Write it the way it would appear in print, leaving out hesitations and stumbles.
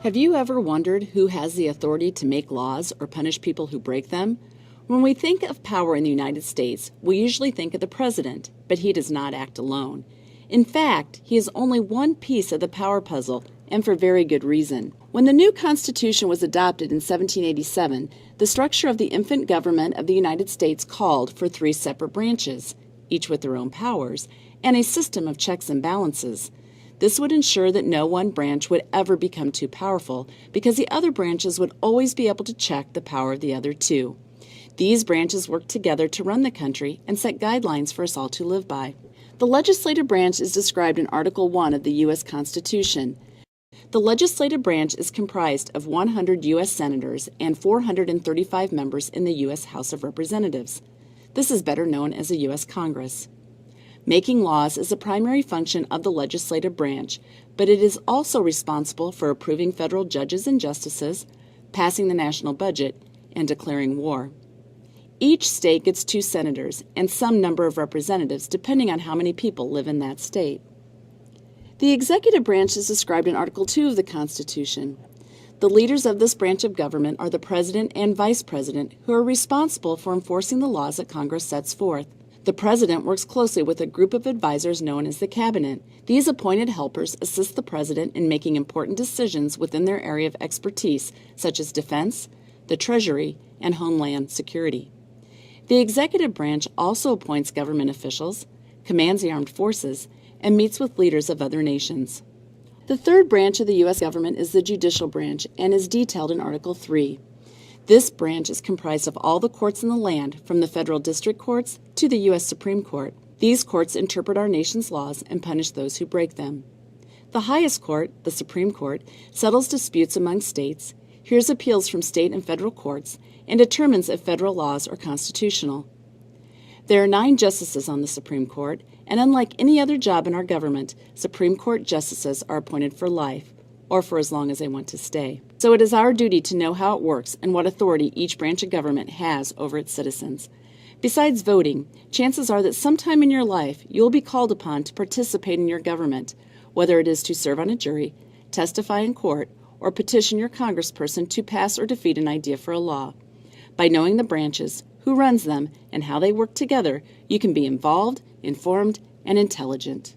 Have you ever wondered who has the authority to make laws or punish people who break them? When we think of power in the United States, we usually think of the president, but he does not act alone. In fact, he is only one piece of the power puzzle, and for very good reason. When the new Constitution was adopted in 1787, the structure of the infant government of the United States called for three separate branches, each with their own powers, and a system of checks and balances. This would ensure that no one branch would ever become too powerful, because the other branches would always be able to check the power of the other two. These branches work together to run the country and set guidelines for us all to live by. The legislative branch is described in Article 1 of the U.S. Constitution. The legislative branch is comprised of 100 U.S. senators and 435 members in the U.S. House of Representatives. This is better known as the U.S. Congress. Making laws is a primary function of the legislative branch, but it is also responsible for approving federal judges and justices, passing the national budget, and declaring war. Each state gets 2 senators and some number of representatives depending on how many people live in that state. The executive branch is described in Article 2 of the Constitution. The leaders of this branch of government are the President and Vice President, who are responsible for enforcing the laws that Congress sets forth. The President works closely with a group of advisors known as the Cabinet. These appointed helpers assist the President in making important decisions within their area of expertise, such as defense, the Treasury, and Homeland Security. The executive branch also appoints government officials, commands the armed forces, and meets with leaders of other nations. The third branch of the U.S. government is the judicial branch and is detailed in Article 3. This branch is comprised of all the courts in the land, from the federal district courts to the U.S. Supreme Court. These courts interpret our nation's laws and punish those who break them. The highest court, the Supreme Court, settles disputes among states, hears appeals from state and federal courts, and determines if federal laws are constitutional. There are 9 justices on the Supreme Court, and unlike any other job in our government, Supreme Court justices are appointed for life, or for as long as they want to stay. So it is our duty to know how it works and what authority each branch of government has over its citizens. Besides voting, chances are that sometime in your life you will be called upon to participate in your government, whether it is to serve on a jury, testify in court, or petition your congressperson to pass or defeat an idea for a law. By knowing the branches, who runs them, and how they work together, you can be involved, informed, and intelligent.